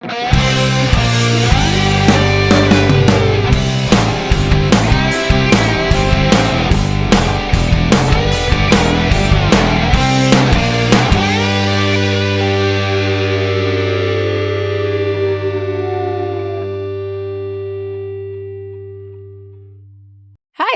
Hi,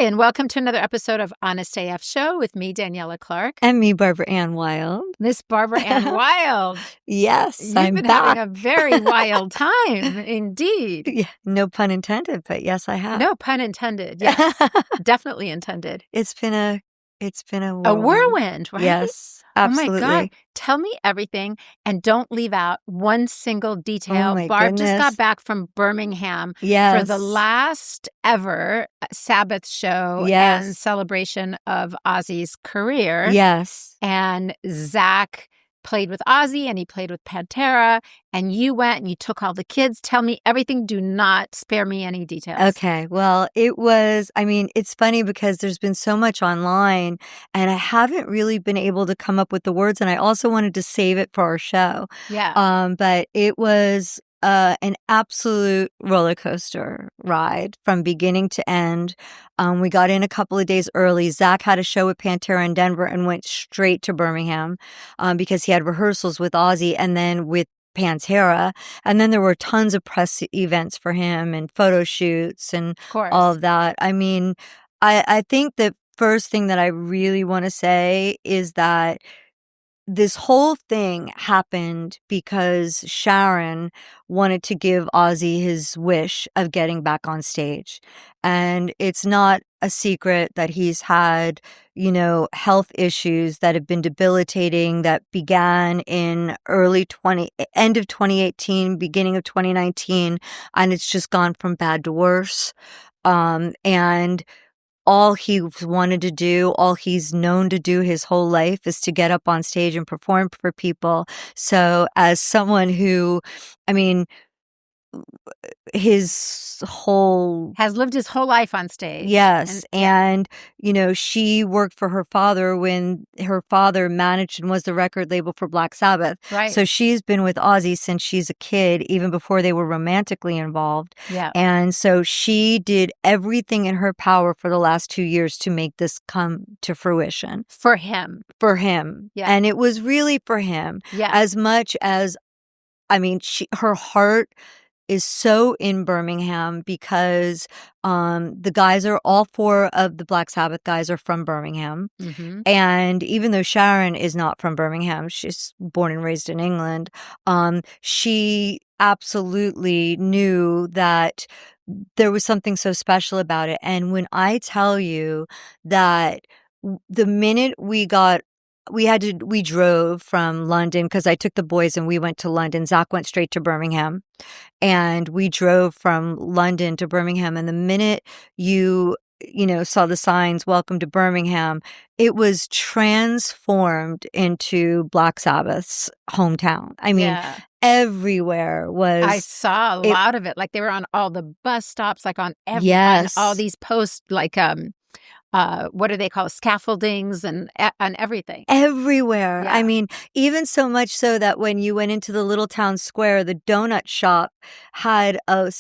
and welcome to another episode of Honest AF Show with me, Daniella Clark. And me, Barbaranne Wild. Miss Barbaranne Wild. Yes, You've I'm been back. having a very wild time, indeed. Yeah, no pun intended, but yes, I have. No pun intended. Yes, definitely intended. It's been a whirlwind. A whirlwind, right? Yes, absolutely. Oh my God. Tell me everything and don't leave out one single detail. Oh my Barb just got goodness. back from Birmingham Yes. for the last ever Sabbath show Yes. and celebration of Ozzy's career. Yes. And Zach played with Ozzy and he played with Pantera, and you went and you took all the kids. Tell me everything. Do not spare me any details. Okay. Well, it's funny because there's been so much online and I haven't really been able to come up with the words, and I also wanted to save it for our show. Yeah. But it was an absolute roller coaster ride from beginning to end. We got in a couple of days early. Zach had a show with Pantera in Denver and went straight to Birmingham because he had rehearsals with Ozzy and then with Pantera. And then there were tons of press events for him and photo shoots and Of course. all of that. I mean, I think the first thing that I really want to say is that this whole thing happened because Sharon wanted to give Ozzy his wish of getting back on stage. And it's not a secret that he's had, health issues that have been debilitating that began in end of 2018, beginning of 2019. And it's just gone from bad to worse. And all he wanted to do, all he's known to do his whole life is to get up on stage and perform for people. So as someone who, his whole... has lived his whole life on stage. Yes. And she worked for her father when her father managed and was the record label for Black Sabbath. Right. So she's been with Ozzy since she's a kid, even before they were romantically involved. Yeah. And so she did everything in her power for the last 2 years to make this come to fruition. For him. For him. Yeah. And it was really for him. Yeah. As much as, her heart is so in Birmingham because the guys all 4 of the Black Sabbath guys are from Birmingham. Mm-hmm. And even though Sharon is not from Birmingham, she's born and raised in England, she absolutely knew that there was something so special about it. And when I tell you that the minute we drove from London because I took the boys and we went to London. Zach went straight to Birmingham and we drove from London to Birmingham. And the minute you saw the signs, welcome to Birmingham, it was transformed into Black Sabbath's hometown. Everywhere was... I saw a lot of it. Like they were on all the bus stops, like on Yes. on all these posts, like, what do they call it? Scaffoldings and everything. Everywhere. Yeah. Even so much so that when you went into the little town square, the donut shop had a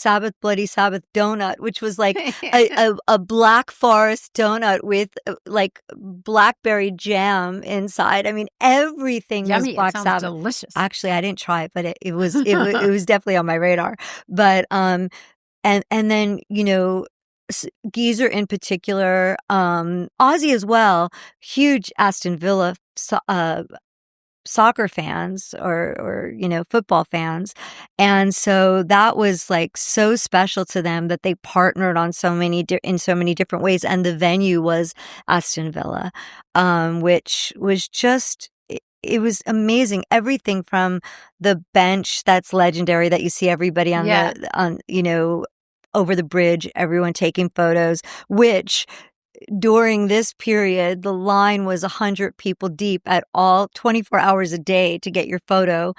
Bloody Sabbath donut, which was like a Black Forest donut with like blackberry jam inside. Everything Yummy. was Black It sounds Sabbath. delicious. Actually, I didn't try it, but it was definitely on my radar. But and then Geezer in particular, Ozzy as well, huge Aston Villa soccer fans or football fans. And so that was like so special to them that they partnered on in so many different ways. And the venue was Aston Villa, which was just... It was amazing. Everything from the bench that's legendary that you see everybody on over the bridge, everyone taking photos, which during this period, the line was 100 people deep at all 24 hours a day to get your photo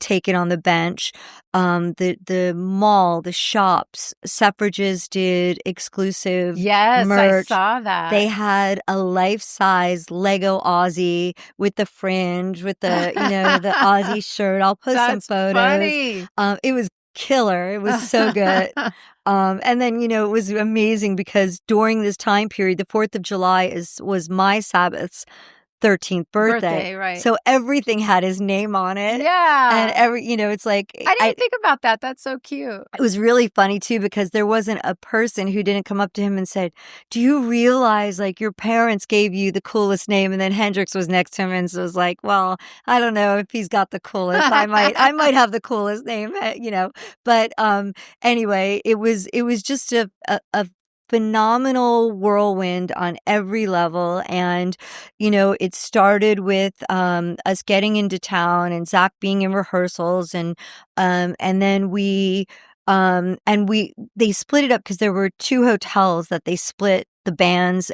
taken on the bench. The mall, the shops, Suffrages did exclusive merch. I saw that. They had a life-size Lego Ozzy with the fringe, with the, the Ozzy shirt. I'll post some photos. Funny. It was killer. It was so good. And then, it was amazing because during this time period, the 4th of July was my Sabbath's 13th birthday. Right. So everything had his name on it. Yeah. And it's like... I didn't think about that. That's so cute. It was really funny, too, because there wasn't a person who didn't come up to him and said, do you realize, like, your parents gave you the coolest name? And then Hendrix was next to him and so was like, well, I don't know if he's got the coolest. I might have the coolest name, But anyway, it was just a phenomenal whirlwind on every level. And, it started with us getting into town and Zach being in rehearsals and then they split it up because there were 2 hotels that they split the bands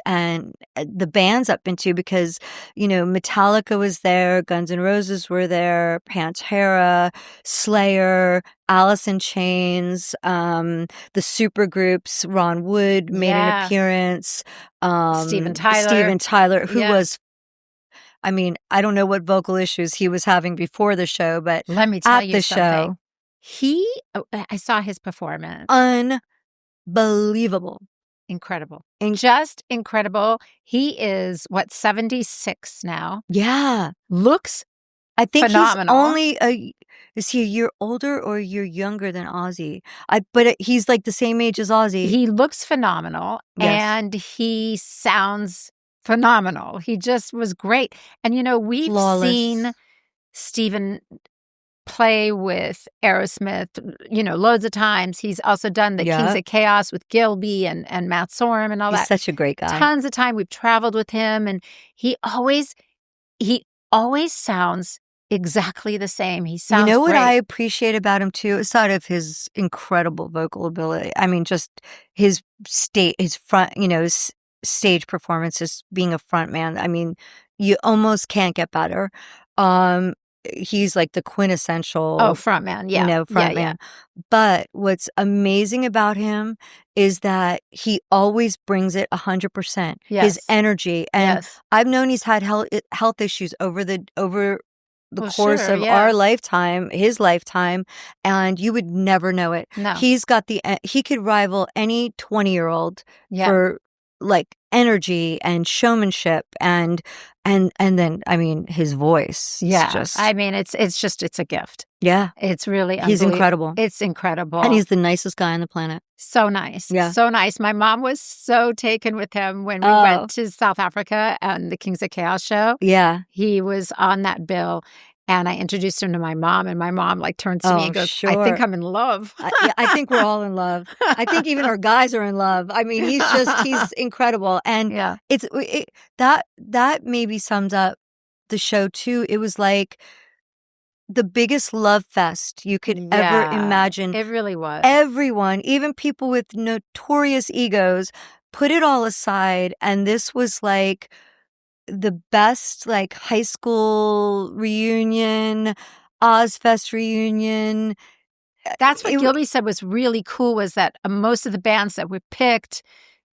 up into because, Metallica was there, Guns N' Roses were there, Pantera, Slayer, Alice in Chains, the supergroups, Ron Wood made an appearance. Steven Tyler, who was, I don't know what vocal issues he was having before the show, but let me tell at you the something. show, I saw his performance. Unbelievable. Incredible. Just incredible. He is, 76 now? Yeah. Looks I think phenomenal. He's only is he a year older or a year younger than Ozzy? But he's like the same age as Ozzy. He looks phenomenal. Yes. And he sounds phenomenal. He just was great. And, we've Flawless. seen Steven play with Aerosmith, loads of times. He's also done the Kings of Chaos with Gilby and Matt Sorum and all that. He's such a great guy. Tons of time. We've traveled with him, and he always sounds exactly the same. He sounds what great. I appreciate about him too, aside of his incredible vocal ability, just his front, his stage performances, being a front man. You almost can't get better. He's like the quintessential frontman. Yeah. Frontman. But what's amazing about him is that he always brings it 100%. Yes. His energy. And I've known he's had health issues over the course of our lifetime, his lifetime, and you would never know it. No. He's got he could rival any 20-year-old for like energy and showmanship and then his voice. It's a gift. Yeah. It's really he's incredible. It's incredible. And he's the nicest guy on the planet. So nice. Yeah. So nice. My mom was so taken with him when we went to South Africa and the Kings of Chaos show. Yeah. He was on that bill. And I introduced him to my mom, and my mom turns to me and goes, sure. I think I'm in love. I think we're all in love. I think even our guys are in love. He's incredible. And that maybe sums up the show too. It was like the biggest love fest you could ever imagine. It really was. Everyone, even people with notorious egos, put it all aside. And this was like the best high school reunion, Ozfest reunion. That's what Gilby said was really cool, was that most of the bands that were picked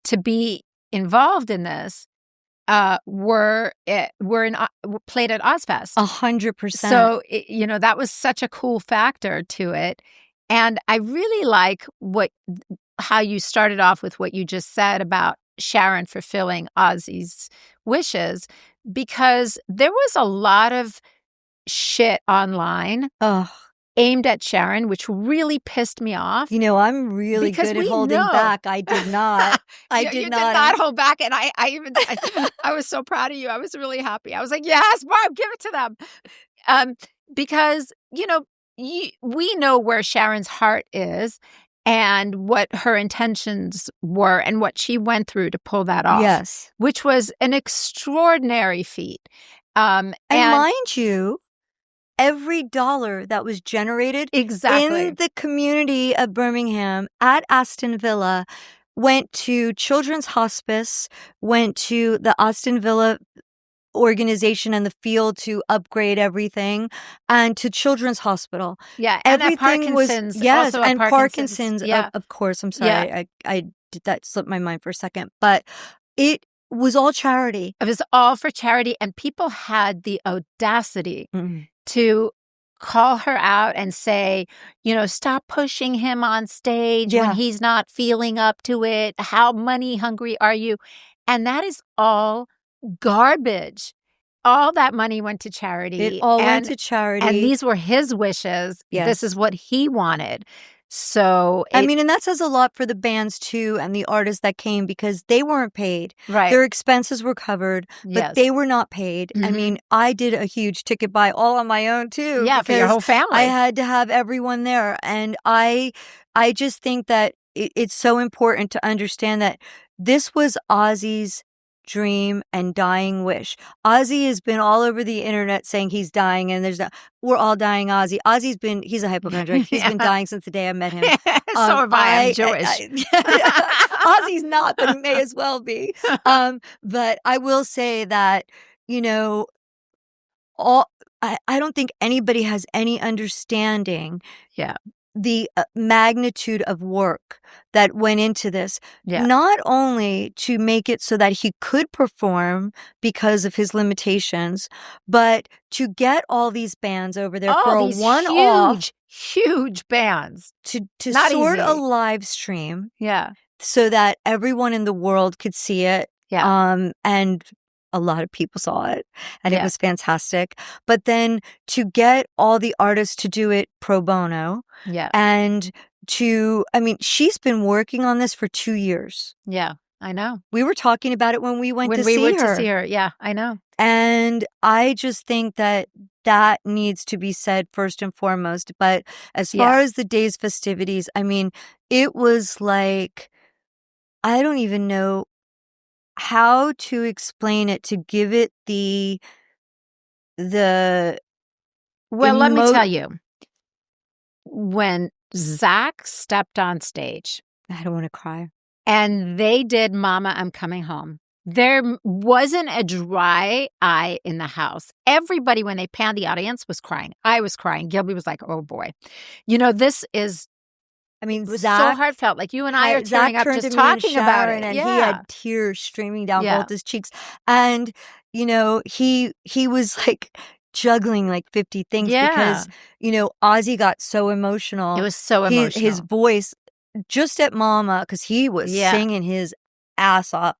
to be involved in this were played at Ozfest. 100%. So that was such a cool factor to it. And I really like how you started off with what you just said about Sharon fulfilling Ozzy's wishes, because there was a lot of shit online aimed at Sharon, which really pissed me off. I'm really good at holding back. I did not. You did not hold back. And I was so proud of you. I was really happy. I was like, yes, Barb, give it to them. Because, we know where Sharon's heart is and what her intentions were and what she went through to pull that off. Yes. Which was an extraordinary feat. And mind you, every dollar that was generated in the community of Birmingham at Aston Villa went to Children's Hospice, went to the Austin Villa organization and the field to upgrade everything, and to Children's Hospital. Yeah, and at Everything was Parkinson's, yes, also at and Parkinson's. Yeah. Of course. I'm Yeah. sorry, I did that slip my mind for a second, but it was all charity. It was all for charity, and people had the audacity to call her out and say, stop pushing him on stage when he's not feeling up to it. How money hungry are you? And that is all garbage. All that money went to charity. It all went to charity. And these were his wishes. Yes. This is what he wanted. So and that says a lot for the bands too, and the artists that came, because they weren't paid. Right. Their expenses were covered, but they were not paid. I did a huge ticket buy all on my own too. Yeah, for your whole family. I had to have everyone there. And I just think that it's so important to understand that this was Ozzy's dream and dying wish. Ozzy has been all over the internet saying he's dying, and we're all dying. He's a hypochondriac. He's been dying since the day I met him. So have I. I'm Jewish. Ozzy's not, but he may as well be. But I will say that, I don't think anybody has any understanding. Yeah. The magnitude of work that went into this, not only to make it so that he could perform because of his limitations, but to get all these bands over there for a one-off, huge bands to sort a live stream, so that everyone in the world could see it, and a lot of people saw it, and it was fantastic. But then to get all the artists to do it pro bono, and she's been working on this for 2 years. Yeah, I know. We were talking about it when we went to see her. When we went to see her, yeah, I know. And I just think that needs to be said first and foremost. But as far as the day's festivities, it was like, I don't even know how to explain it to give it well, let me tell you, when Zach stepped on stage, I don't want to cry, and they did Mama, I'm Coming Home, there wasn't a dry eye in the house. Everybody, when they panned the audience, was crying. I was crying. Gilby was like, oh boy, this is, it was Zach, so heartfelt. Like, you and I are tearing up just talking about it. And he had tears streaming down both his cheeks. And, he was like juggling like 50 things because, Ozzy got so emotional. It was so emotional. His voice, just at Mama, because he was singing his ass off.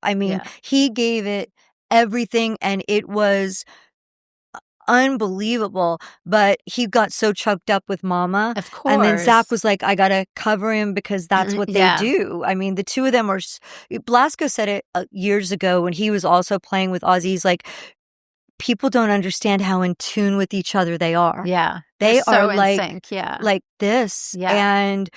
He gave it everything, and it was unbelievable. But he got so choked up with Mama, of course, and then Zach was like, I gotta cover him because that's what they do. The two of them were. Blasco said it years ago when he was also playing with Ozzy. He's like, people don't understand how in tune with each other they are. Yeah, they are so like in sync, like this, and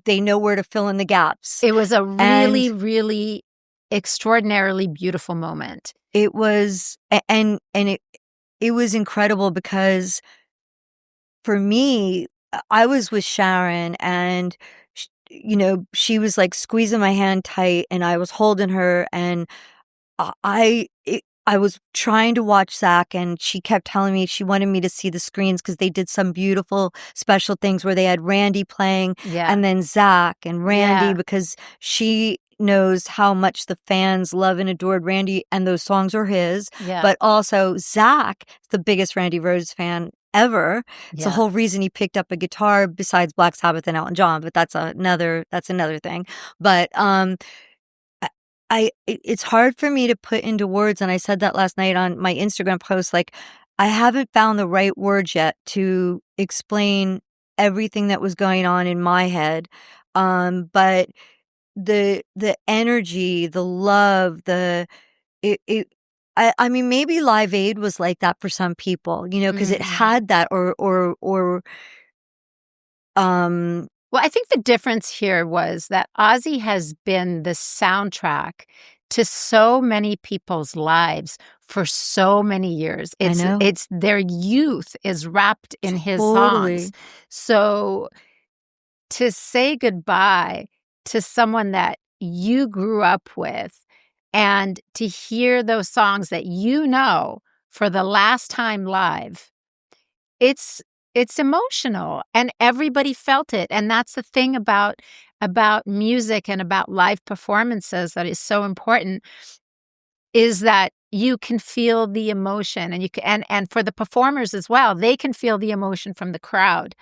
they know where to fill in the gaps. It was a really, really extraordinarily beautiful moment. It was, and it was incredible because for me, I was with Sharon, and she was like squeezing my hand tight, and I was holding her, and I was trying to watch Zach, and she kept telling me she wanted me to see the screens because they did some beautiful special things where they had Randy playing, and then Zach and Randy, because she knows how much the fans love and adored Randy, and those songs are his. But also Zach is the biggest Randy Rhoads fan ever. It's the whole reason he picked up a guitar besides Black Sabbath and Elton John, but that's another thing. But it's hard for me to put into words, and I said that last night on my Instagram post, like, I haven't found the right words yet to explain everything that was going on in my head. But the energy, the love, maybe Live Aid was like that for some people, because it had that, well, I think the difference here was that Ozzy has been the soundtrack to so many people's lives for so many years. It's their youth is wrapped in his songs. So to say goodbye to someone that you grew up with and to hear those songs that you know for the last time live, it's emotional, and everybody felt it. And that's the thing about music and about live performances that is so important, is that you can feel the emotion, and you can, and for the performers as well, they can feel the emotion from the crowd.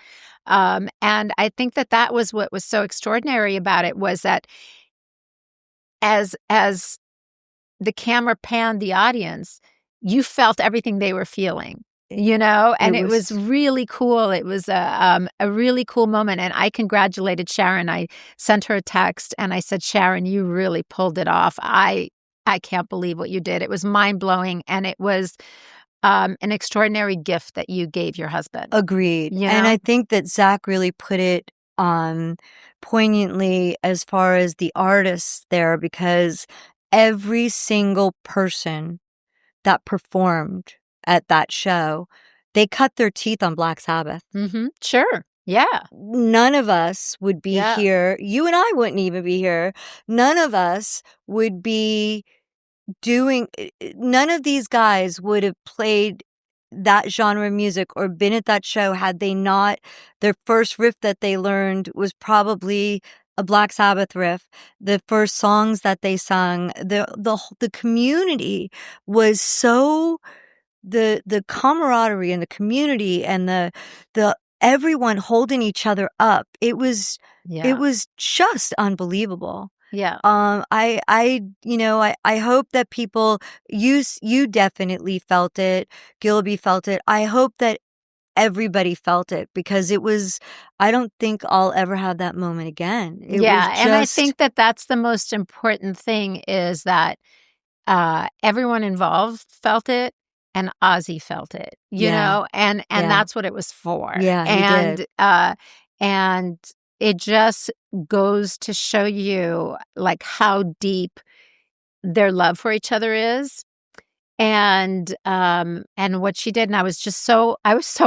And I think that was what was so extraordinary about it, was that as the camera panned the audience, you felt everything they were feeling, and it was really cool. It was a really cool moment. And I congratulated Sharon. I sent her a text and I said, Sharon, you really pulled it off. I can't believe what you did. It was mind blowing. And it was an extraordinary gift that you gave your husband. Agreed. And I think that Zach really put it poignantly as far as the artists there, because every single person that performed at that show, they cut their teeth on Black Sabbath. Mm-hmm. Sure. Yeah. None of us would be here. You and I wouldn't even be here. None of us would be none of these guys would have played that genre of music or been at that show had they not, their first riff that they learned was probably a Black Sabbath riff. The first songs that they sung, the community was so, the camaraderie and the community and the everyone holding each other up. It was just unbelievable. Yeah. I hope that people, you definitely felt it. Gilby felt it. I hope that everybody felt it, because I don't think I'll ever have that moment again. And I think that that's the most important thing, is that everyone involved felt it, and Ozzy felt it, you know, and that's what it was for. Yeah, and he did. And it just goes to show you like how deep their love for each other is, and what she did. And I was so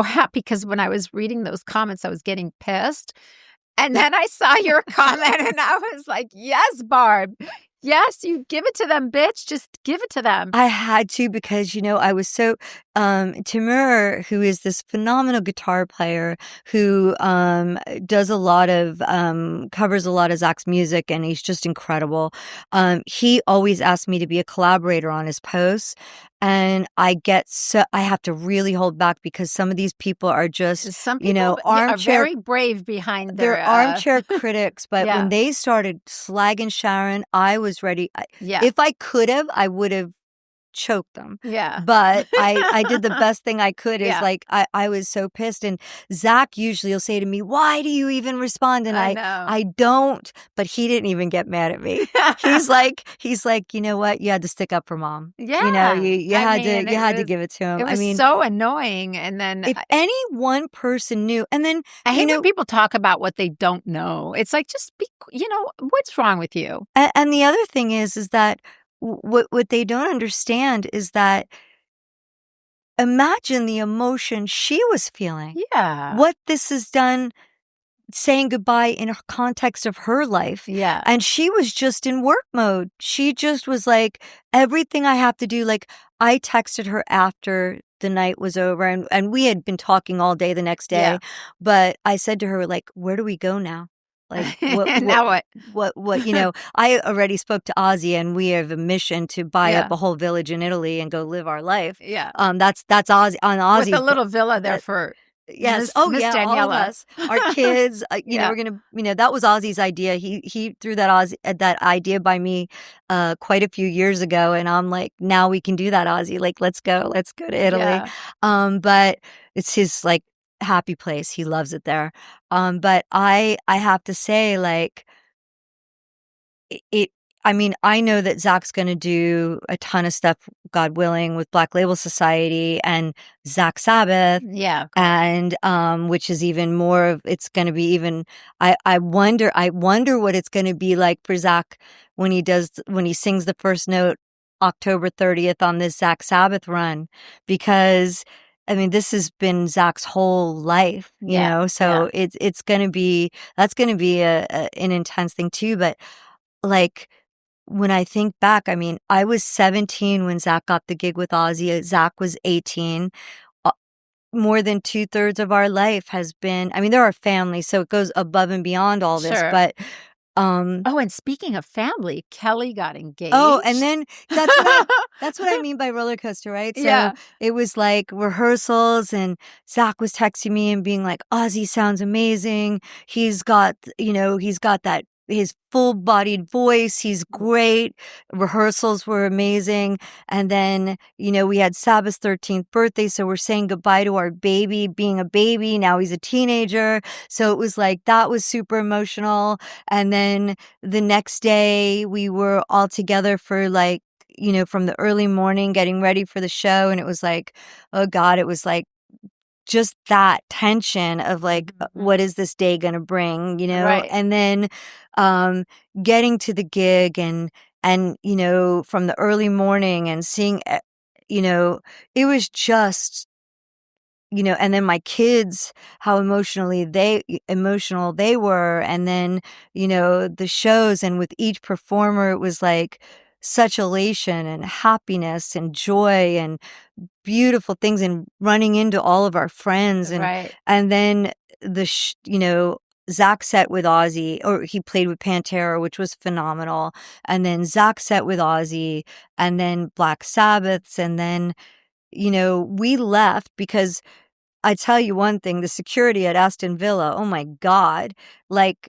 happy, because when I was reading those comments, I was getting pissed. And then I saw your comment and I was like, yes, Barb. Yes, you give it to them, bitch. Just give it to them. I had to, because, I was so, Timur, who is this phenomenal guitar player who does a lot of, covers a lot of Zach's music, and he's just incredible. He always asked me to be a collaborator on his posts. And I have to really hold back, because some of these people are just, some people are very brave behind they're armchair critics. But when they started slagging Sharon, I was ready. If I could have, I would have choked them. Yeah. But I did the best thing I could. Is like, I was so pissed. And Zach usually will say to me, why do you even respond? And I don't, but he didn't even get mad at me. He's like, you know what? You had to stick up for mom. Yeah. You had to give it to him. It was so annoying. And then if any one person knew, and then I hate when people talk about what they don't know. It's like, just be, what's wrong with you? And the other thing is that what they don't understand is that, imagine the emotion she was feeling. Yeah. What this has done, saying goodbye in a context of her life. Yeah. And she was just in work mode. She just was like, everything I have to do. Like, I texted her after the night was over, and we had been talking all day the next day. Yeah. But I said to her, like, where do we go now? Like, now what? I already spoke to Ozzy, and we have a mission to buy up a whole village in Italy and go live our life. Yeah. That's Ozzy, on Ozzy. With a little villa there for Yes. Miss Daniella. All of us, our kids. We're gonna. That was Ozzy's idea. He threw that idea by me, quite a few years ago, and I'm like, now we can do that, Ozzy. Like, let's go to Italy. Yeah. But it's his like happy place. He loves it there. But I have to say, like, it. I mean, I know that Zach's going to do a ton of stuff, God willing, with Black Label Society and Zach Sabbath. Yeah. And which is even more of, it's going to be even, I wonder what it's going to be like for Zach when he sings the first note October 30th on this Zach Sabbath run, because I mean, this has been Zach's whole life, you Yeah, know, so it's going to be, that's going to be an intense thing too. But like, when I think back, I mean, I was 17 when Zach got the gig with Ozzy. Zach was 18. Uh, More than 2/3 of our life has been, I mean, they're our family, so it goes above and beyond all this, sure. but, um, Oh, and speaking of family, Kelly got oh, and engaged. then that's what I mean by roller coaster, right? So Yeah. it was like rehearsals, and Zach was texting me and being like, Ozzy sounds amazing. He's got that his full bodied voice. He's great. Rehearsals were amazing. And then, we had Sabbath's 13th birthday. So we're saying goodbye to our baby being a baby. Now he's a teenager. So it was like, that was super emotional. And then the next day we were all together for like, from the early morning getting ready for the show. And it was like, oh God, it was like just that tension of like, what is this day going to bring, Right. And then, getting to the gig and, from the early morning and seeing, it was just, and then my kids, how emotional they were. And then, the shows, and with each performer, it was like such elation and happiness and joy and beautiful things, and running into all of our friends. Right. And then Zach set with Ozzy, or he played with Pantera, which was phenomenal. And then Zach set with Ozzy, and then Black Sabbaths. And then, we left because I tell you one thing, the security at Aston Villa, oh my God, like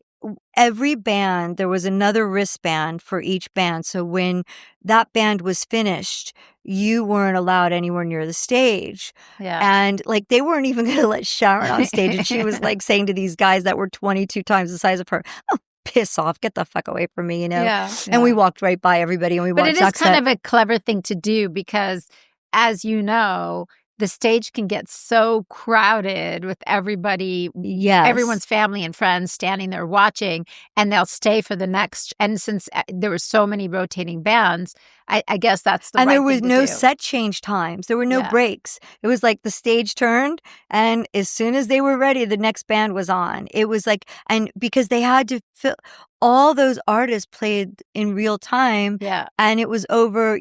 every band, there was another wristband for each band. So when that band was finished, you weren't allowed anywhere near the stage. Yeah. And like, they weren't even going to let Sharon on stage. And she was like saying to these guys that were 22 times the size of her, oh, piss off, get the fuck away from me, Yeah. And we walked right by everybody, and we But watched it is Zach's kind set. of a clever thing to do because, as you know, the stage can get so crowded with everybody, Yes. everyone's family and friends standing there watching, and they'll stay for the next. And since there were so many rotating bands, I guess that's the And right there was thing to no do. set change times. There were no Yeah. breaks. It was like the stage turned, and as soon as they were ready, the next band was on. It was like, and because they had to fill, all those artists played in real time. Yeah. And it was over,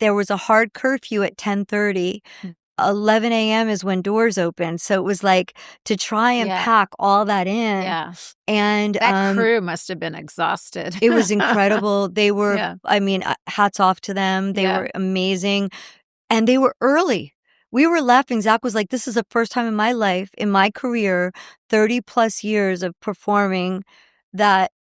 there was a hard curfew at 10:30. 11 a.m. is when doors open. So it was like to try and Yeah. pack all that in. Yeah. And That crew must have been exhausted. it was incredible. They were, Yeah. I mean, hats off to them. They Yeah. were amazing. And they were early. We were laughing. Zach was like, this is the first time in my life, in my career, 30 plus years of performing, that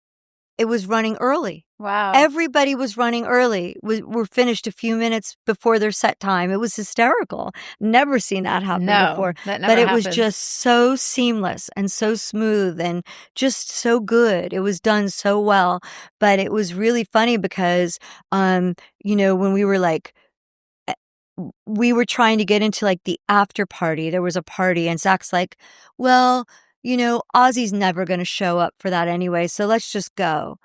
it was running early. Wow. Everybody was running early. We're finished a few minutes before their set time. It was hysterical. Never seen that happen before. That never But it happens. was just so seamless and so smooth and just so good. It was done so well. But it was really funny because, when we were like, we were trying to get into like the after party. There was a party, and Zach's like, well, Ozzy's never going to show up for that anyway, so let's just go.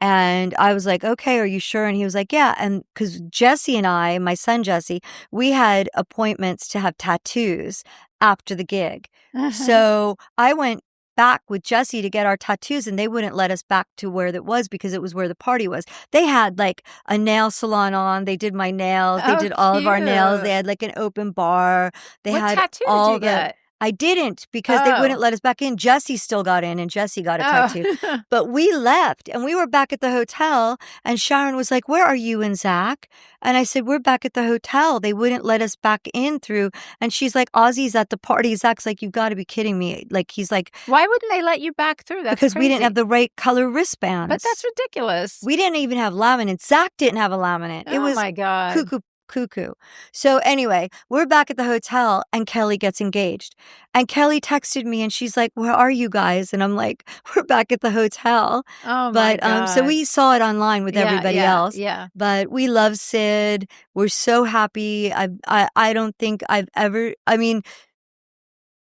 And I was like, okay, are you sure? And he was like, yeah. And because Jesse and I, my son Jesse, we had appointments to have tattoos after the gig. So I went back with Jesse to get our tattoos, and they wouldn't let us back to where it was because it was where the party was. They had like a nail salon on. They did my nails. They did all of our nails. cute. They had like an open bar. They What had tattoo did all you get? I didn't, because they wouldn't Oh. let us back in. Jesse still got in, and Jesse got a tattoo. But we left, and we were back at the hotel, and Sharon was like, where are you and Zach? And I said, we're back at the hotel. They wouldn't let us back in through. And she's like, Ozzy's at the party. Zach's like, you've got to be kidding me. Like, he's like, Why wouldn't they let you back through? That's because we didn't crazy. have the right color wristbands. But that's ridiculous. We didn't even have laminate. Zach didn't have a laminate. It Oh was my God. cuckoo. So anyway, we're back at the hotel, and Kelly gets engaged. And Kelly texted me, and she's like, where are you guys? And I'm like, we're back at the hotel. Oh my But God. so we saw it online with everybody else. Yeah. But we love Sid. We're so happy. I don't think I've ever, I mean,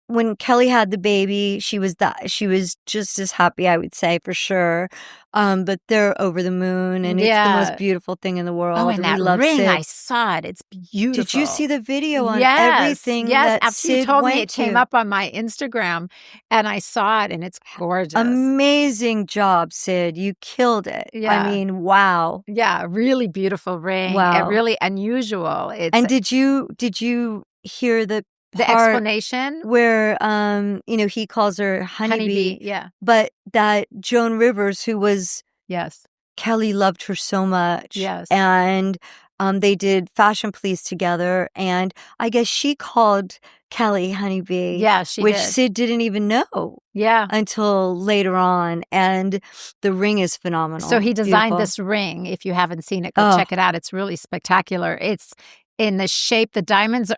when Kelly had the baby, she was just as happy, I would say, for sure. But they're over the moon, and it's the most beautiful thing in the world. Oh, and we that love ring, Sid. I saw it. It's beautiful. Did you see the video on Yes, everything yes. that After you Sid told me, went it came to? up on my Instagram, and I saw it, and it's gorgeous. Amazing job, Sid. You killed it. I Yeah. mean, wow. Yeah, really beautiful ring. Wow. Really unusual. And did you hear the part explanation where he calls her honeybee, yeah. but that Joan Rivers, who was Yes. Kelly, loved her so much. Yes. And they did Fashion Police together, and I guess she called Kelly honeybee. Yeah, she which did. Sid didn't even know. Yeah. Until later on, and the ring is phenomenal. So he designed Beautiful. this ring. If you haven't seen it, go check it out. It's really spectacular. It's in the shape, the diamonds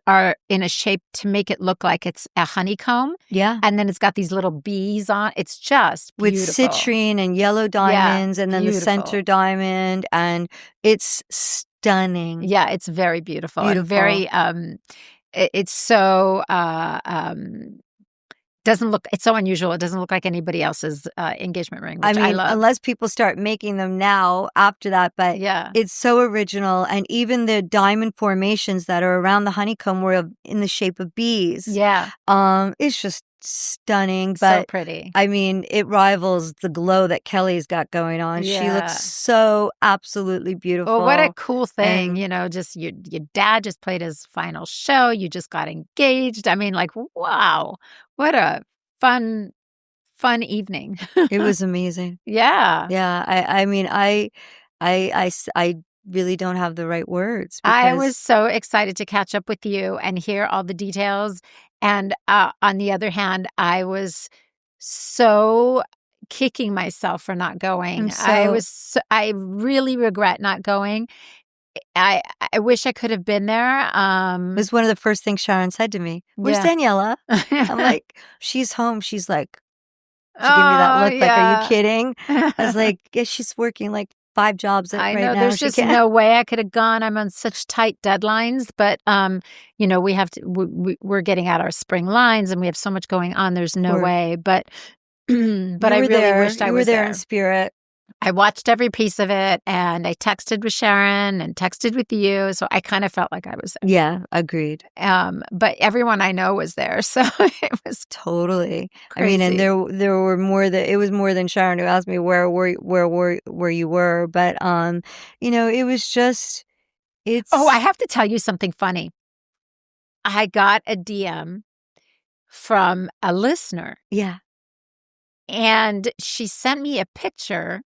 are in a shape to make it look like it's a honeycomb. Yeah. And then it's got these little bees on. It's just beautiful. With citrine and yellow diamonds, and then the center diamond, and it's stunning. Yeah, it's very beautiful. Beautiful. And very, it's so, it's so unusual. It doesn't look like anybody else's engagement ring, which I love. Unless people start making them now after that, but it's so original. And even the diamond formations that are around the honeycomb were in the shape of bees. Yeah. It's just stunning. So But pretty. I mean, it rivals the glow that Kelly's got going on. Yeah. She looks so absolutely beautiful. Well, what a cool thing, just your dad just played his final show. You just got engaged. I mean, like, wow, what a fun evening. It was amazing. Yeah. Yeah. I mean, I really don't have the right words. I was so excited to catch up with you and hear all the details. And on the other hand, I was so kicking myself for not going. I really regret not going. I wish I could have been there. It was one of the first things Sharon said to me. Where's Daniella? I'm like, she's home. She's like, she gave me that look like, are you kidding? I was like, yeah, she's working like 5 jobs right now. There's just no way I could have gone. I'm on such tight deadlines, but we have to. We're getting out our spring lines, and we have so much going on. There's no way, but I really wished I was there in spirit. I watched every piece of it, and I texted with Sharon and texted with you, so I kind of felt like I was there. Yeah, agreed. But everyone I know was there, so it was totally crazy. I mean, and there were more that it was more than Sharon who asked me where you were, but it was just Oh, I have to tell you something funny. I got a DM from a listener. Yeah. And she sent me a picture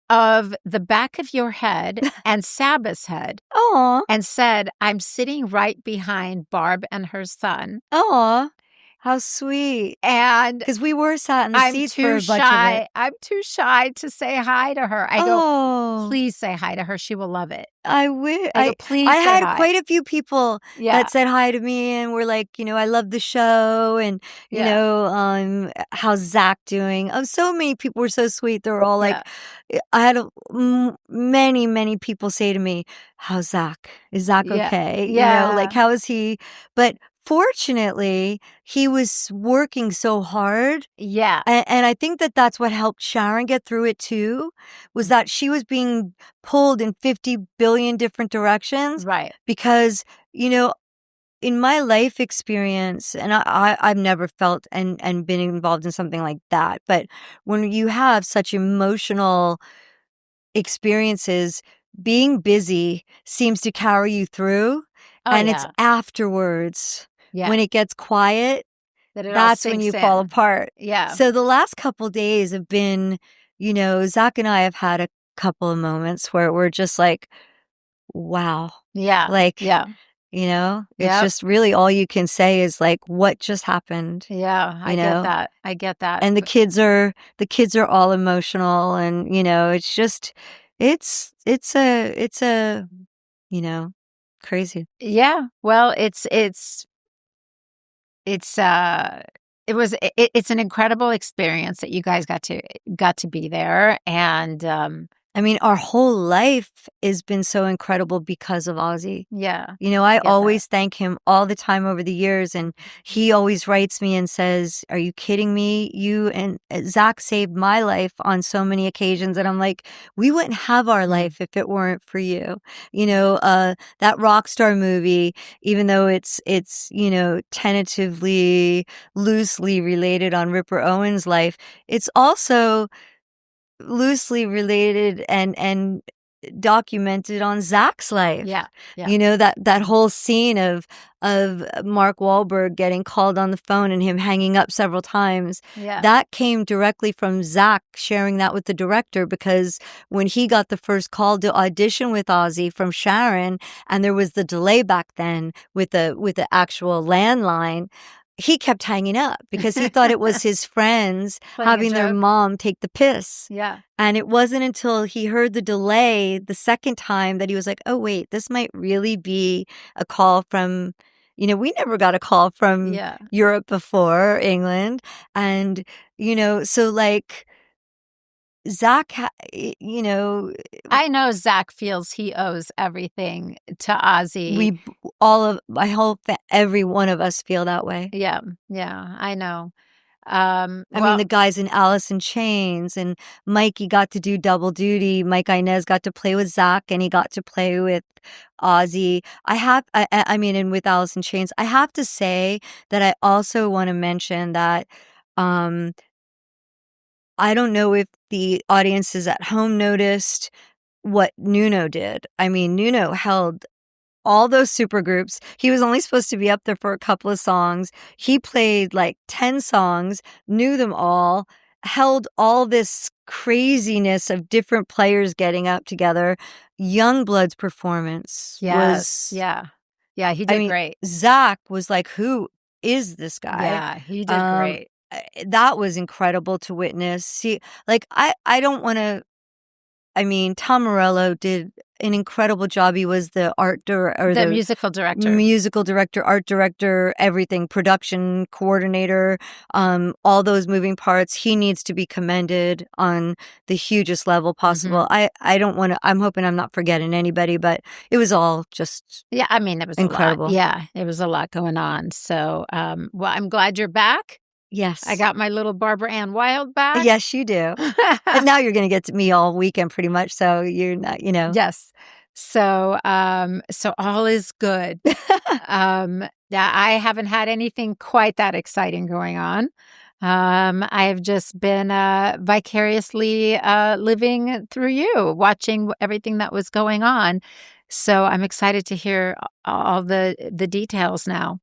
of the back of your head and Sabbath's head. Aw. And said, I'm sitting right behind Barb and her son. Aw. How sweet. And because we were sat in the seats for a bunch of it. I'm too shy to say hi to her. I go, please say hi to her. She will love it. I wish. Please I say had hi. quite a few people that said hi to me and were like, I love the show, and how's Zach doing? So many people were so sweet. They were all like, I had many people say to me, how's Zach? Is Zach okay? Like, how is he? But fortunately, he was working so hard. Yeah. And I think that that's what helped Sharon get through it too, was that she was being pulled in 50 billion different directions. Right. Because, in my life experience, and I've never felt and been involved in something like that, but when you have such emotional experiences, being busy seems to carry you through. It's afterwards when it gets quiet, that's when you fall apart. Yeah. So the last couple days have been, Zach and I have had a couple of moments where we're just like, wow. Yeah. Like, it's just really all you can say is like, what just happened? Yeah. I get that. And the kids are all emotional, and, it's just, it's a crazy. Yeah. Well, it's an incredible experience that you guys got to be there, and I mean, our whole life has been so incredible because of Ozzy. Yeah. You know, I get always thank him all the time over the years, and he always writes me and says, "Are you kidding me? You and Zach saved my life on so many occasions." And I'm like, "We wouldn't have our life if it weren't for you." You know, that Rockstar movie, even though it's tentatively, loosely related on Ripper Owens' life, it's also loosely related and documented on Zach's life. Yeah. Yeah. You know, that whole scene of Mark Wahlberg getting called on the phone and him hanging up several times. Yeah. That came directly from Zach sharing that with the director, because when he got the first call to audition with Ozzy from Sharon, and there was the delay back then with the actual landline, he kept hanging up because he thought it was his friends Playing a having their joke. mom take the piss. Yeah. And it wasn't until he heard the delay the second time that he was like, oh, wait, this might really be a call from, we never got a call from Yeah. Europe before, England. And, so like Zach, I know Zach feels he owes everything to Ozzy. every one of us feel that way. Yeah. Yeah. I know. I mean, the guys in Alice in Chains, and Mikey got to do double duty. Mike Inez got to play with Zach, and he got to play with Ozzy. And with Alice in Chains, I have to say that I also want to mention that I don't know if the audiences at home noticed what Nuno did. I mean, Nuno held all those supergroups. He was only supposed to be up there for a couple of songs. He played like 10 songs, knew them all, held all this craziness of different players getting up together. Youngblood's performance was... Yeah. Yeah, he did great. Zach was like, who is this guy? Yeah, he did great. That was incredible to witness. See, like, I don't want to... I mean, Tom Morello did an incredible job. He was the the musical director, art director, everything, production coordinator, all those moving parts. He needs to be commended on the hugest level possible. I don't want to, I'm hoping I'm not forgetting anybody, but it was all just there was incredible. A lot. Yeah, there was a lot going on. So, well, I'm glad you're back. Yes. I got my little Barbaranne Wild back. Yes, you do. And now you're going to get to me all weekend pretty much. So you're not, Yes. So, so all is good. Yeah, I haven't had anything quite that exciting going on. I have just been vicariously living through you, watching everything that was going on. So I'm excited to hear all the details now.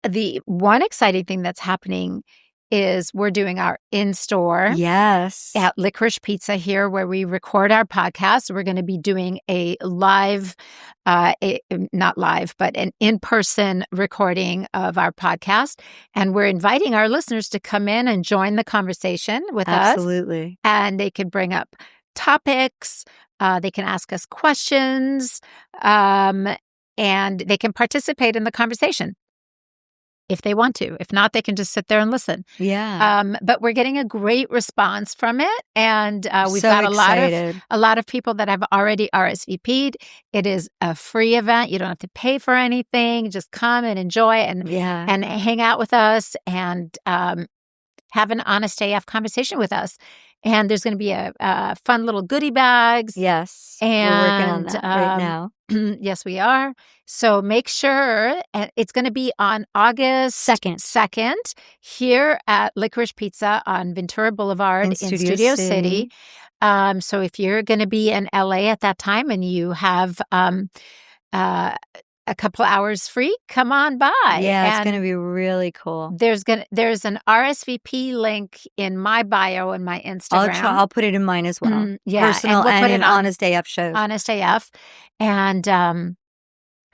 The one exciting thing that's happening is we're doing our in-store at Licorice Pizza here, where we record our podcast. We're going to be doing a live, not live, but an in-person recording of our podcast. And we're inviting our listeners to come in and join the conversation with us. Absolutely. And they can bring up topics. They can ask us questions. And they can participate in the conversation if they want to. If not, they can just sit there and listen. Yeah. But we're getting a great response from it, and we've so got excited. a lot of people that have already RSVP'd. It is a free event. You don't have to pay for anything. Just come and enjoy and hang out with us and have an honest AF conversation with us. And there's going to be a fun little goodie bags. Yes. And we're working on that right now. Yes, we are. So make sure it's going to be on August 2nd here at Licorice Pizza on Ventura Boulevard in Studio City. So if you're going to be in LA at that time and you have a couple hours free, come on by. Yeah, it's going to be really cool. There's an RSVP link in my bio and my Instagram. I'll put it in mine as well. Personal, and we'll put it in Honest AF shows. Honest AF. And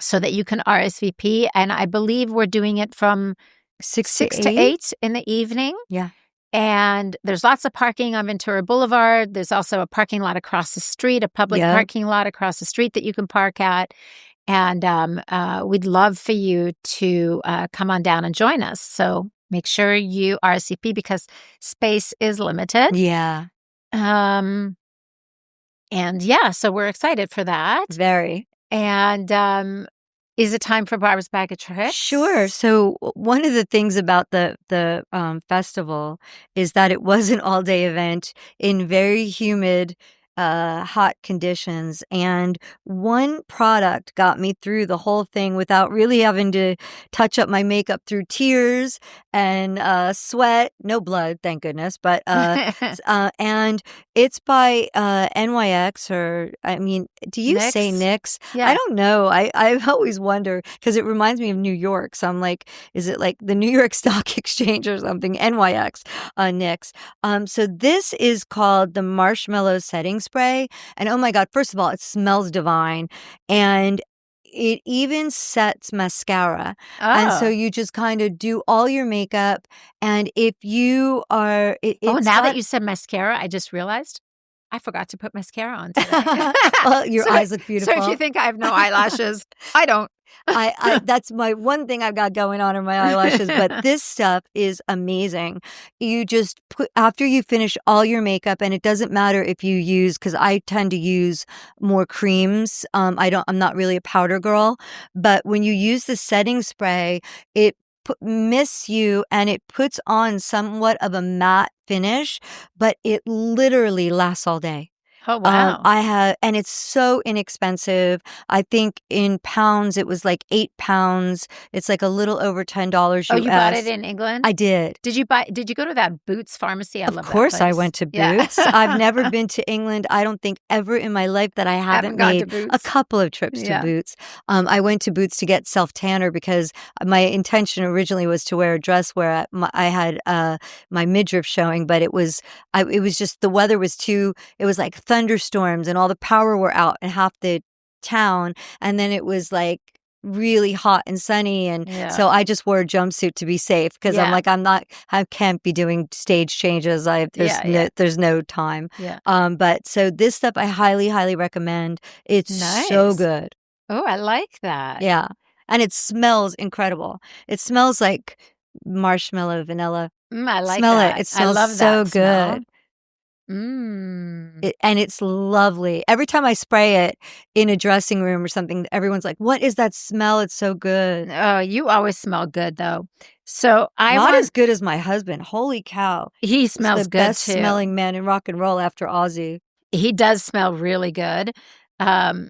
so that you can RSVP. And I believe we're doing it from 6 to 8 in the evening. Yeah. And there's lots of parking on Ventura Boulevard. There's also a parking lot across the street, a public parking lot across the street that you can park at. And we'd love for you to come on down and join us. So make sure you RSVP because space is limited. Yeah. And yeah, so we're excited for that. Very. And is it time for Barbara's Bag of Tricks? Sure. So one of the things about the festival is that it was an all-day event in very humid, hot conditions, and one product got me through the whole thing without really having to touch up my makeup through tears and sweat. No blood, thank goodness. But and it's by NYX, or I mean, do you say NYX? Yeah. I don't know. I always wonder because it reminds me of New York. So I'm like, is it like the New York Stock Exchange or something? NYX, NYX. So this is called the Marshmallow Setting Spray. And oh my God, first of all, it smells divine. And it even sets mascara. And so you just kind of do all your makeup. And if you are... now that you said mascara, I just realized I forgot to put mascara on today. Well, your eyes look beautiful. So if you think I have no eyelashes, I don't. I that's my one thing I've got going on in my eyelashes, but this stuff is amazing. You just put, after you finish all your makeup, and it doesn't matter if you use, because I tend to use more creams. I'm not really a powder girl, but when you use the setting spray, it mists you and it puts on somewhat of a matte finish, but it literally lasts all day. Oh, wow. And it's so inexpensive. I think in pounds, it was like £8. It's like a little over $10 US. Oh, you bought it in England? I did. Did you go to that Boots pharmacy? I love that place. Of course I went to Boots. Yeah. I've never been to England. I don't think ever in my life that I haven't made a couple of trips to Boots. I went to Boots to get self-tanner because my intention originally was to wear a dress where I had my midriff showing, but it was just, the weather was too, it was like thunderstorms and all the power were out in half the town, and then it was like really hot and sunny, and so I just wore a jumpsuit to be safe because I'm like, I can't be doing stage changes. There's no time. But so this stuff I highly recommend. It's so good. Oh, I like that. Yeah, and it smells incredible. It smells like marshmallow, vanilla. I like Smell that. it. It smells I love so that good. And it's lovely. Every time I spray it in a dressing room or something, everyone's like, "What is that smell? It's so good." Oh, you always smell good, though. So not as good as my husband. Holy cow, he smells the good best too. Smelling man in rock and roll after Ozzy. He does smell really good. My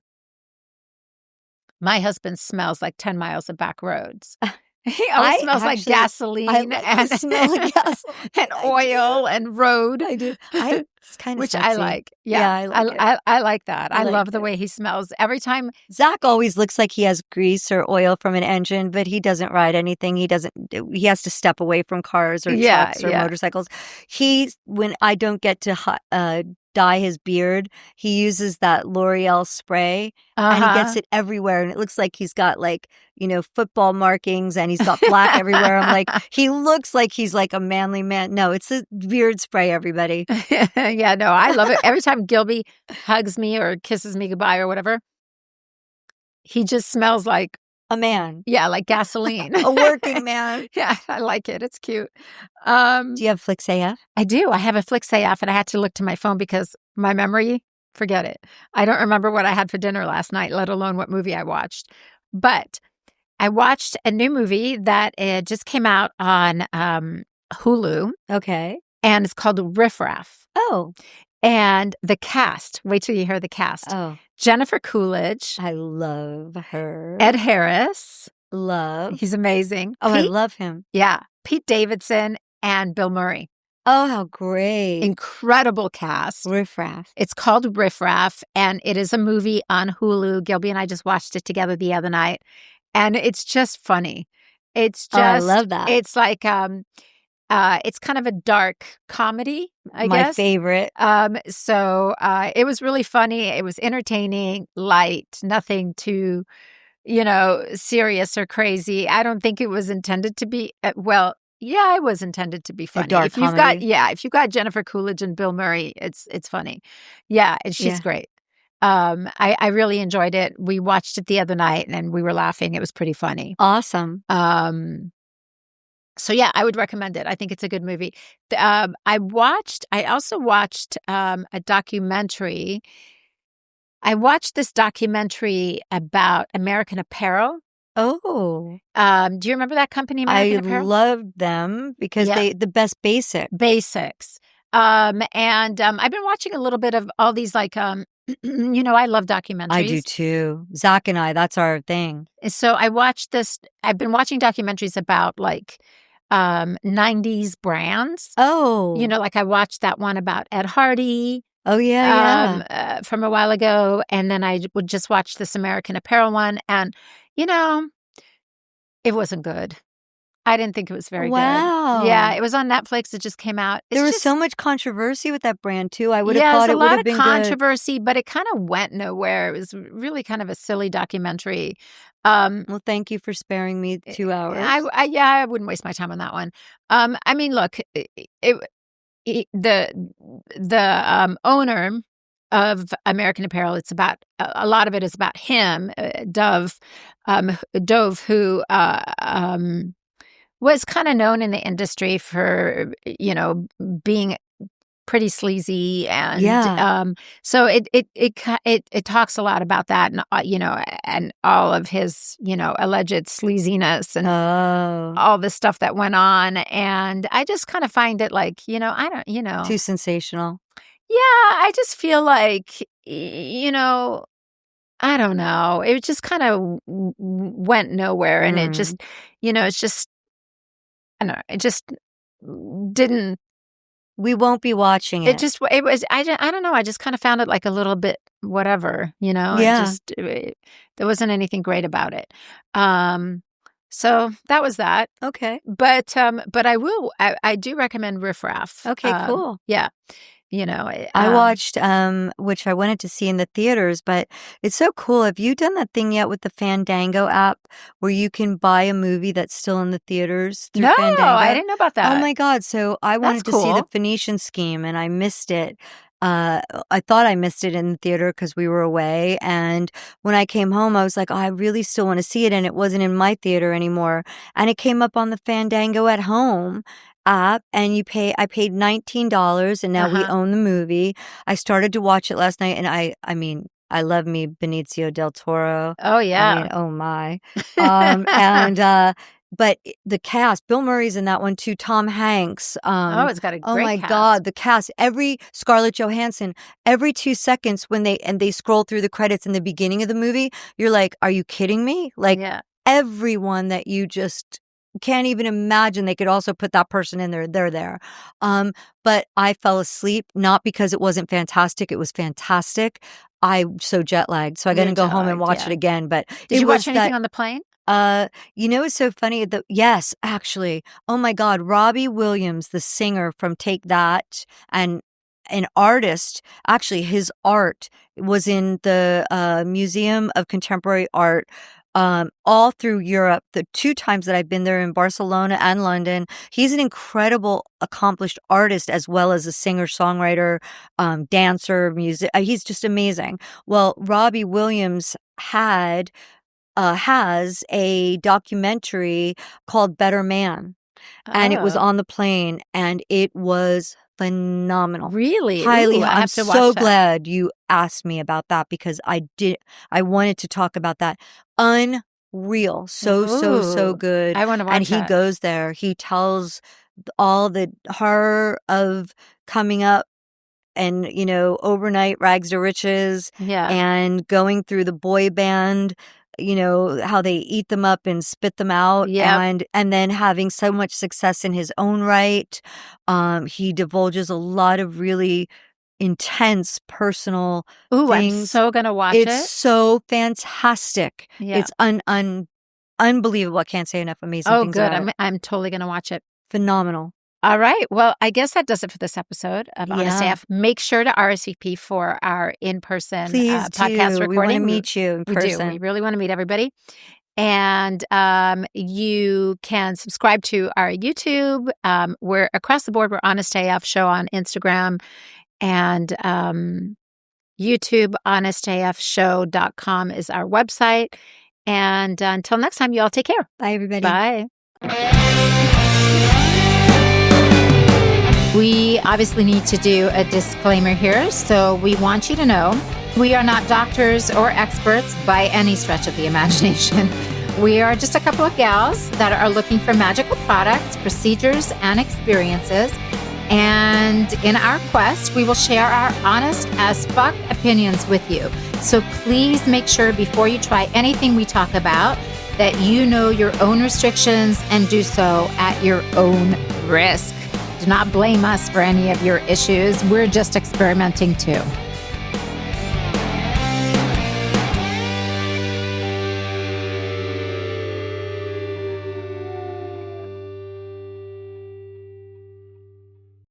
husband smells like 10 miles of back roads. He always smells like gasoline and smell like gasoline and oil and road. I do. It's kind of which sexy. I like. Yeah, I like that. I love the way he smells. Every time Zach always looks like he has grease or oil from an engine, but he doesn't ride anything. He has to step away from cars or trucks or motorcycles. When I don't get to dye his beard, he uses that L'Oreal spray and he gets it everywhere, and it looks like he's got football markings, and he's got black everywhere. I'm like, he looks like he's like a manly man. No, it's a beard spray, everybody. Yeah, no, I love it. Every time Gilby hugs me or kisses me goodbye or whatever, he just smells like a man. Yeah, like gasoline. A working man. Yeah, I like it. It's cute. Do you have Flix AF? I do. I have a Flix AF, and I had to look to my phone because my memory, forget it. I don't remember what I had for dinner last night, let alone what movie I watched. But I watched a new movie that just came out on Hulu. Okay. And it's called Riff Raff. Oh. And the cast, wait till you hear the cast. Oh. Jennifer Coolidge. I love her. Ed Harris. Love. He's amazing. Oh, I love him. Yeah. Pete Davidson and Bill Murray. Oh, how great. Incredible cast. Riff Raff. It's called Riff Raff, and it is a movie on Hulu. Gilby and I just watched it together the other night, and it's just funny. It's just, I love that. It's like, it's kind of a dark comedy, I guess. My favorite. So it was really funny. It was entertaining, light, nothing too, serious or crazy. I don't think it was intended to be, yeah, it was intended to be funny. A dark comedy. If you've got Jennifer Coolidge and Bill Murray, it's funny. Yeah, and she's great. I really enjoyed it. We watched it the other night and we were laughing. It was pretty funny. Awesome. So yeah, I would recommend it. I think it's a good movie. I also watched a documentary. I watched this documentary about American Apparel. Oh, Do you remember that company, I American Apparel? loved them because Yeah, the best basic. basics. And I've been watching a little bit of all these I love I do documentaries. too. Zach and I, that's our thing. So I watched this. I've been watching documentaries about 90s brands. Oh, Like I watched that one about Ed Hardy oh yeah, yeah. from a while ago, and then I would just watch this American Apparel one, and you know, it wasn't good. I didn't think it was very good. Yeah, Wow. it was on Netflix. It just came out. There It's was so just much controversy with that brand too. I would have Yeah, there's thought a it would lot have of been good. controversy, but it kind of went nowhere. It was really kind of a silly documentary. Well, thank you for sparing me 2 hours. I wouldn't waste my time on that one. I mean, look, the owner of American Apparel, it's about a lot of it is about him, Dove, who was kind of known in the industry for being pretty sleazy, and Yeah. so it talks a lot about that, and and all of his alleged sleaziness and Oh, all the stuff that went on, and I just kind of find it I don't too sensational. yeah, I just feel like I don't know, it just kind of went nowhere, and it Mm. just it's just I don't know, it just didn't. We won't be watching it. It was I don't know, I just kinda found it, like, a little bit whatever, it Yeah. just there wasn't anything great about it. So that was that. Okay. But I do recommend Riff Raff. Okay, cool. Yeah, I watched, which I wanted to see in the theaters, but it's so cool. Have you done that thing yet with the Fandango app where you can buy a movie that's still in the theaters through No, I Fandango? didn't know about Oh that. my God. So I That's wanted to see the cool. Phoenician Scheme and I missed it. I thought I missed it in the theater because we were away. And when I came home, I was like, oh, I really still want to see it. And it wasn't in my theater anymore. And it came up on the Fandango at home app, and I paid $19 and now we Uh-huh. own the movie. I started to watch it last night, and I mean, I love me Benicio del Toro. Oh, I mean, yeah. oh my. But the cast, Bill Murray's in that one too, Tom Hanks. Oh, it's got a Oh great my cast. God, the cast, Scarlett Johansson, every 2 seconds when they scroll through the credits in the beginning of the movie, you're like, are you kidding me? Like Yeah. everyone that you just can't even imagine they could also put that person in there, they're there. But I fell asleep, not because it wasn't fantastic, it was fantastic. I'm so jet lagged, so I You're gotta go home and jet-lagged, watch it yeah. again, but Did it you watch was anything that on the plane? it's so funny yes, actually. Oh my God, Robbie Williams, the singer from Take That, and an artist, actually his art was in the Museum of Contemporary Art all through Europe. The 2 times that I've been there, in Barcelona and London. He's an incredible, accomplished artist as well as a singer-songwriter, dancer, music. He's just amazing. Well, Robbie Williams has a documentary called Better Man, and it was Oh, on the plane, and it was phenomenal. really? Highly Ooh, I I'm have to so watch that. glad you asked me about that because I wanted to talk about that. Unreal. So, so, so Ooh, good, I wanna and watch he that. goes there. He tells all the horror of coming up and, overnight rags to riches Yeah. and going through the boy band, how they eat them up and spit them out, Yep. and then having so much success in his own right. He divulges a lot of really intense personal Ooh, I'm things. so gonna watch It's it. so fantastic. Yeah. It's unbelievable. I can't say enough amazing Oh, things good. about it. I'm totally gonna watch it. Phenomenal. All right. Well, I guess that does it for this episode of Honest Yeah. AF. Make sure to RSVP for our in-person Please podcast do. We want to recording. meet you in We do. We person. really want to meet everybody. And you can subscribe to our YouTube. We're across the board. We're Honest AF Show on Instagram and YouTube. HonestAFshow.com is our website. And until next time, you all take care. Bye, everybody. Bye. We obviously need to do a disclaimer here, so we want you to know we are not doctors or experts by any stretch of the imagination. We are just a couple of gals that are looking for magical products, procedures, and experiences. And in our quest, we will share our honest as fuck opinions with you. So please make sure before you try anything we talk about that you know your own restrictions and do so at your own risk. Do not blame us for any of your issues. We're just experimenting too.